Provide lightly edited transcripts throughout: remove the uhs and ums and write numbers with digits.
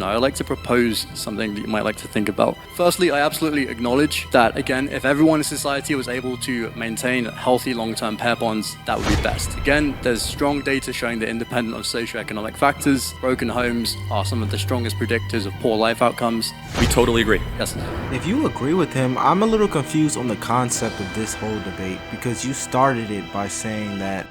foundation, I would like to propose something that you might like to think about. Firstly, I absolutely acknowledge that, again, if everyone in society was able to maintain healthy long-term pair bonds, that would be best. Again, there's strong data showing that independent of socioeconomic factors, broken homes are some of the strongest predictors of poor life outcomes. We totally agree. Yes. If you agree with him, I'm a little confused on the concept of this whole debate because you started it by saying that.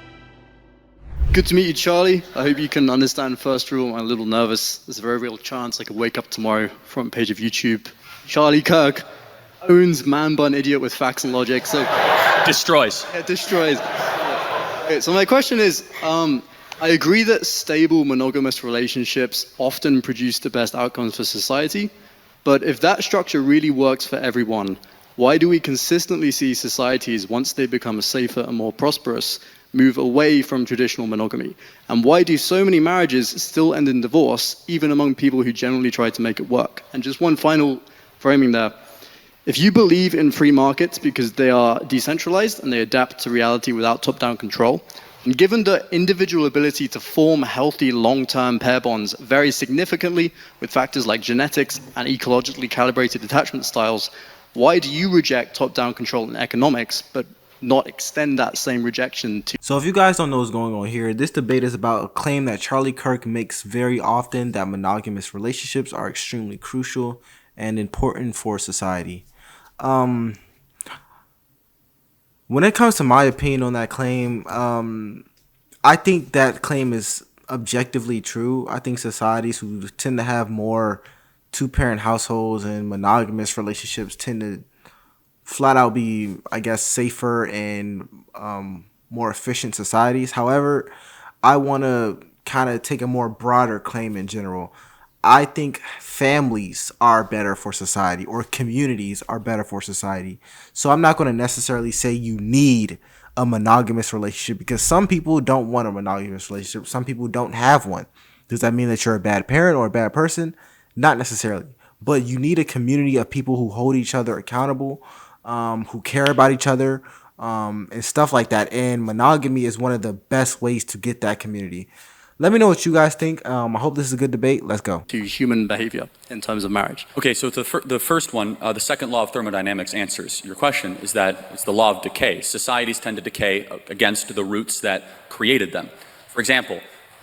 Good to meet you, Charlie. I hope you can understand first rule. I'm a little nervous. There's a very real chance I could wake up tomorrow, front page of YouTube. Charlie Kirk owns man bun idiot with facts and logic. So Destroys. Yeah, destroys. Okay, so my question is, I agree that stable monogamous relationships often produce the best outcomes for society, but if that structure really works for everyone, why do we consistently see societies, once they become safer and more prosperous, move away from traditional monogamy? And why do so many marriages still end in divorce, even among people who generally try to make it work? And just one final framing there. If you believe in free markets because they are decentralized and they adapt to reality without top-down control, and given the individual ability to form healthy long-term pair bonds very significantly with factors like genetics and ecologically calibrated attachment styles, why do you reject top-down control in economics, but not extend that same rejection to... So if you guys don't know what's going on here, this debate is about a claim that Charlie Kirk makes very often, that monogamous relationships are extremely crucial and important for society. When it comes to my opinion on that claim, I think that claim is objectively true. I think societies who tend to have more two-parent households and monogamous relationships tend to flat out be, I guess, safer and more efficient societies. However, I want to kind of take a more broader claim in general. I think families are better for society, or communities are better for society. So I'm not going to necessarily say you need a monogamous relationship, because some people don't want a monogamous relationship. Some people don't have one. Does that mean that you're a bad parent or a bad person? Not necessarily. But you need a community of people who hold each other accountable, who care about each other, and stuff like that. And monogamy is one of the best ways to get that community. Let me know what you guys think. I hope this is a good debate. Let's go. to human behavior in terms of marriage. Okay, so the first one, the second law of thermodynamics answers your question, is that it's the law of decay. Societies tend to decay against the roots that created them. For example,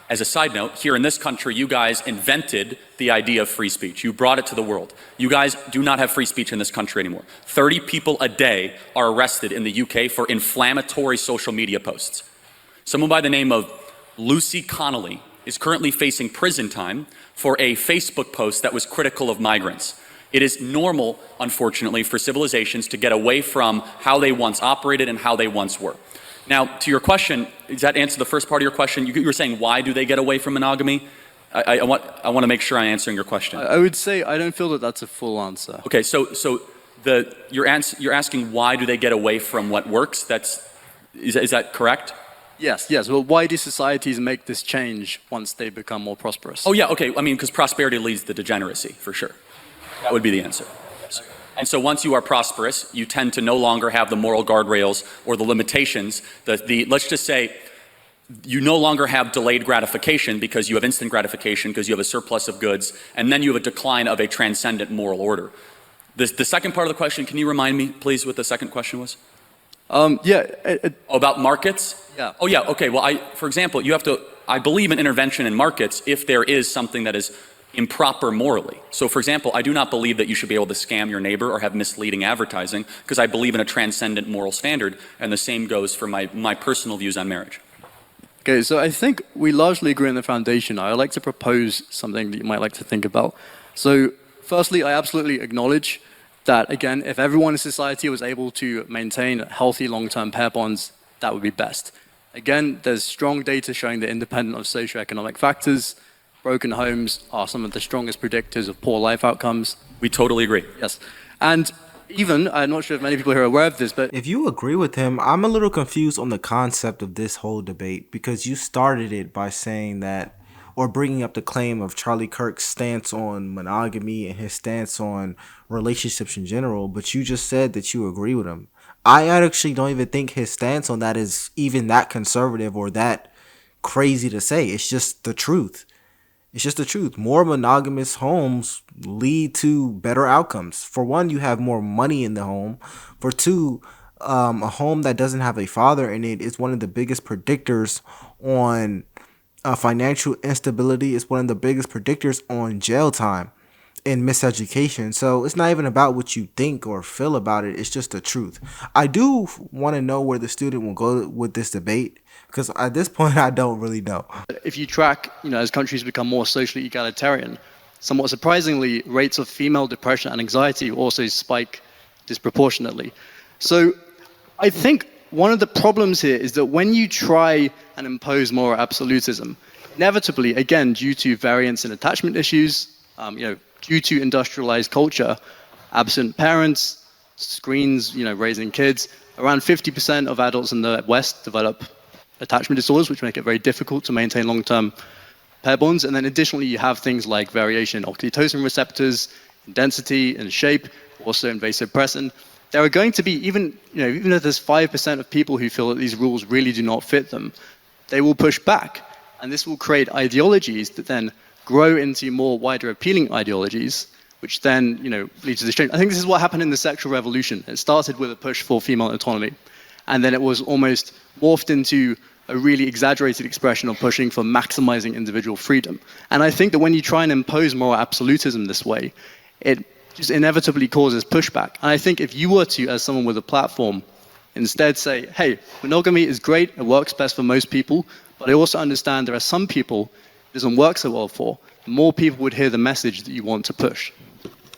as a side note, here in this country, you guys invented the idea of free speech. You brought it to the world. You guys do not have free speech in this country anymore. 30 people a day are arrested in the UK for inflammatory social media posts. Someone by the name of Lucy Connolly is currently facing prison time for a Facebook post that was critical of migrants. It is normal, unfortunately, for civilizations to get away from how they once operated and how they once were. Now, to your question, does that answer the first part of your question? You were saying, why do they get away from monogamy? I want to make sure I'm answering your question. I would say I don't feel that that's a full answer. Okay, so you're asking why do they get away from what works? Is that correct? Yes. Well, why do societies make this change once they become more prosperous? Oh yeah, okay. I mean, because prosperity leads to degeneracy, for sure. That would be the answer. Yes. And so once you are prosperous, you tend to no longer have the moral guardrails or the limitations. Let's just say you no longer have delayed gratification because you have instant gratification, because you have a surplus of goods, and then you have a decline of a transcendent moral order. The second part of the question, can you remind me, please, what the second question was? About markets? Yeah. Oh yeah, okay. Well, for example, I believe in intervention in markets if there is something that is improper morally. So for example, I do not believe that you should be able to scam your neighbor or have misleading advertising, because I believe in a transcendent moral standard, and the same goes for my personal views on marriage. Okay, so I think we largely agree on the foundation. I would like to propose something that you might like to think about. So firstly, I absolutely acknowledge that, again, if everyone in society was able to maintain healthy long-term pair bonds, that would be best. Again, there's strong data showing that independent of socioeconomic factors, broken homes are some of the strongest predictors of poor life outcomes. We totally agree. Yes. And even, I'm not sure if many people here are aware of this, but If you agree with him, I'm a little confused on the concept of this whole debate, because you started it by saying that, or bringing up the claim of Charlie Kirk's stance on monogamy and his stance on relationships in general, but you just said that you agree with him. I actually don't even think his stance on that is even that conservative or that crazy to say. It's just the truth. It's just the truth. More monogamous homes lead to better outcomes. For one, you have more money in the home. For two, a home that doesn't have a father in it is one of the biggest predictors on financial instability. It's one of the biggest predictors on jail time and miseducation. So it's not even about what you think or feel about it. It's just the truth. I do want to know where the student will go with this debate because at this point, I don't really know. If you track, as countries become more socially egalitarian, somewhat surprisingly, rates of female depression and anxiety also spike disproportionately. So I think one of the problems here is that when you try and impose moral absolutism, inevitably, again, due to variance in attachment issues, due to industrialized culture, absent parents, screens, raising kids, around 50% of adults in the West develop attachment disorders, which make it very difficult to maintain long-term pair bonds. And then additionally, you have things like variation in oxytocin receptors, in density and shape, also in vasopressin. There are going to be, even if there's 5% of people who feel that these rules really do not fit them, they will push back. And this will create ideologies that then grow into more wider appealing ideologies, which then lead to the change. I think this is what happened in the sexual revolution. It started with a push for female autonomy, and then it was almost morphed into a really exaggerated expression of pushing for maximizing individual freedom. And I think that when you try and impose moral absolutism this way, it just inevitably causes pushback. And I think if you were to, as someone with a platform, instead say, hey, monogamy is great, it works best for most people, but I also understand there are some people it doesn't work so well for, more people would hear the message that you want to push.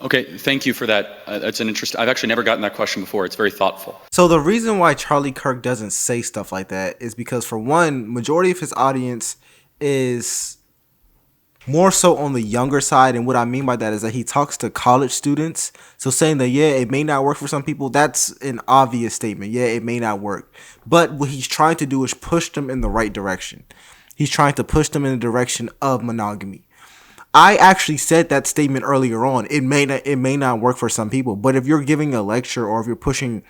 Okay, thank you for that. That's an interesting. I've actually never gotten that question before. It's very thoughtful. So the reason why Charlie Kirk doesn't say stuff like that is because, for one, majority of his audience is more so on the younger side, and what I mean by that is that he talks to college students. So saying that, yeah, it may not work for some people, that's an obvious statement. Yeah, it may not work. But what he's trying to do is push them in the right direction. He's trying to push them in the direction of monogamy. I actually said that statement earlier on. It may not work for some people, but if you're giving a lecture or if you're pushing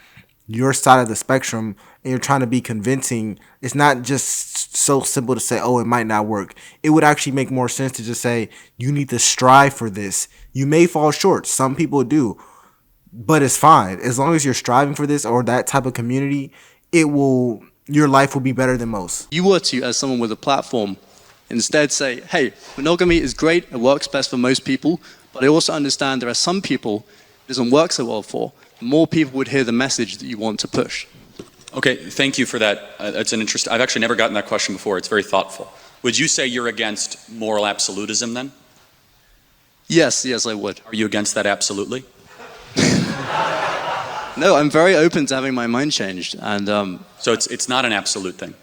your side of the spectrum and you're trying to be convincing, it's not just so simple to say, oh, it might not work. It would actually make more sense to just say, you need to strive for this. You may fall short. Some people do, but it's fine. As long as you're striving for this or that type of community, your life will be better than most. You were to, as someone with a platform, instead say, hey, monogamy is great, it works best for most people, but I also understand there are some people it doesn't work so well for, more people would hear the message that you want to push. Okay, thank you for that. That's an interest. I've actually never gotten that question before. It's very thoughtful. Would you say you're against moral absolutism then? Yes, I would. Are you against that absolutely? No, I'm very open to having my mind changed. And so it's not an absolute thing?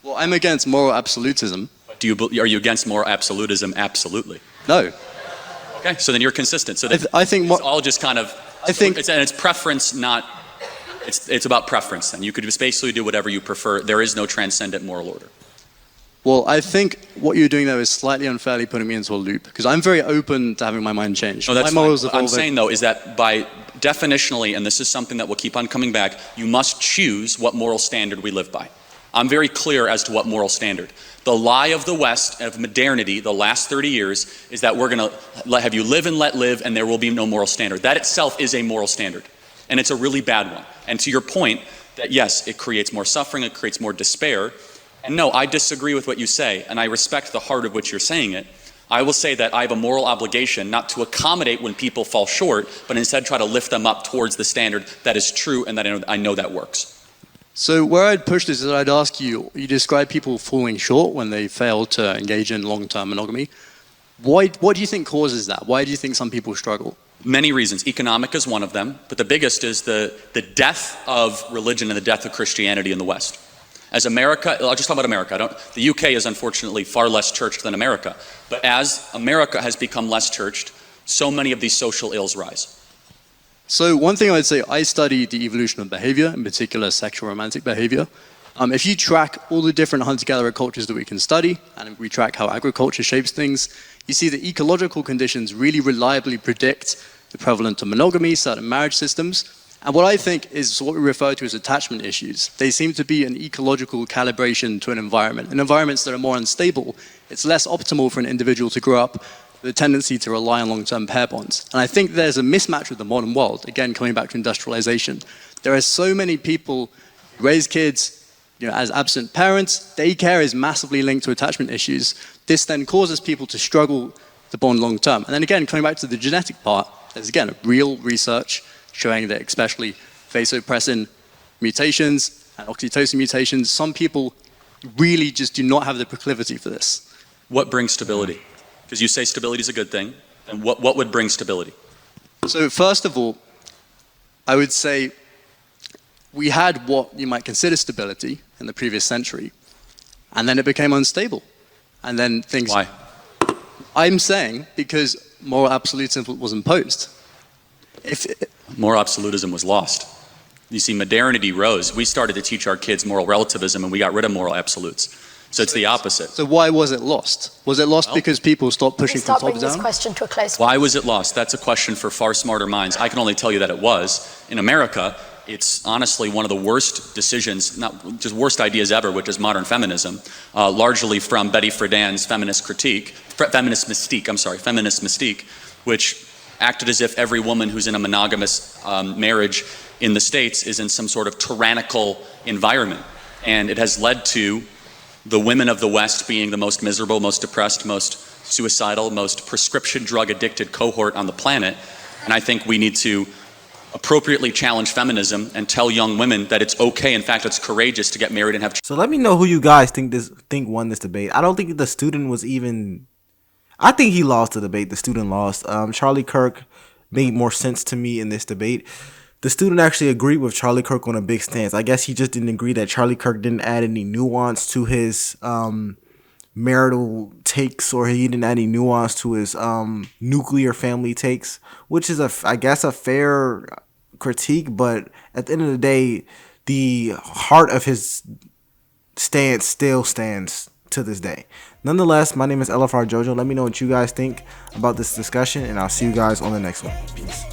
Well, I'm against moral absolutism. Are you against moral absolutism? Absolutely. No. Okay, so then you're consistent. So I think it's all just kind of. It's preference, not. It's about preference. Then you could just basically do whatever you prefer. There is no transcendent moral order. Well, I think what you're doing there is slightly unfairly putting me into a loop because I'm very open to having my mind changed. No, that's fine. What I'm saying though is that by definitionally, and this is something that will keep on coming back, you must choose what moral standard we live by. I'm very clear as to what moral standard. The lie of the West, of modernity, the last 30 years, is that we're going to have you live and let live and there will be no moral standard. That itself is a moral standard, and it's a really bad one. And to your point, that yes, it creates more suffering, it creates more despair. And no, I disagree with what you say, and I respect the heart of which you're saying it. I will say that I have a moral obligation not to accommodate when people fall short, but instead try to lift them up towards the standard that is true and that I know that works. So where I'd push this is I'd ask you describe people falling short when they fail to engage in long-term monogamy. What do you think causes that? Why do you think some people struggle? Many reasons. Economic is one of them, but the biggest is the death of religion and the death of Christianity in the West. As America, I'll just talk about America. The UK is unfortunately far less churched than America, but as America has become less churched, so many of these social ills rise. So one thing I would say, I study the evolution of behavior, in particular sexual romantic behavior. If you track all the different hunter-gatherer cultures that we can study, and we track how agriculture shapes things, you see that ecological conditions really reliably predict the prevalence of monogamy, certain marriage systems. And what I think is what we refer to as attachment issues. They seem to be an ecological calibration to an environment. In environments that are more unstable, it's less optimal for an individual to grow up with a tendency to rely on long-term pair bonds. And I think there's a mismatch with the modern world, again, coming back to industrialization. There are so many people who raise kids as absent parents. Daycare is massively linked to attachment issues. This then causes people to struggle to bond long-term. And then again, coming back to the genetic part, there's again real research showing that especially vasopressin mutations and oxytocin mutations, some people really just do not have the proclivity for this. What brings stability? Because you say stability is a good thing, and what would bring stability? So first of all, I would say we had what you might consider stability in the previous century, and then it became unstable. And then things... Why? I'm saying because moral absolutism was imposed. Moral absolutism was lost. You see, modernity rose. We started to teach our kids moral relativism, and we got rid of moral absolutes. So it's the opposite. So why was it lost? Was it lost because people stopped pushing from top bringing down? this question to a close. Why was it lost? That's a question for far smarter minds. I can only tell you that it was. In America, it's honestly one of the worst decisions, not just worst ideas ever, which is modern feminism, largely from Betty Friedan's feminist mystique, which acted as if every woman who's in a monogamous marriage in the States is in some sort of tyrannical environment. And it has led to the women of the West being the most miserable, most depressed, most suicidal, most prescription drug addicted cohort on the planet. And I think we need to appropriately challenge feminism and tell young women that it's okay, in fact, it's courageous to get married and have children. So let me know who you guys think won this debate. I don't think the student was even... I think he lost the debate. The student lost. Charlie Kirk made more sense to me in this debate. The student actually agreed with Charlie Kirk on a big stance. I guess he just didn't agree that Charlie Kirk didn't add any nuance to his marital takes, or he didn't add any nuance to his nuclear family takes, which is, I guess, a fair critique. But at the end of the day, the heart of his stance still stands to this day. Nonetheless, my name is LFR Jojo. Let me know what you guys think about this discussion, and I'll see you guys on the next one. Peace.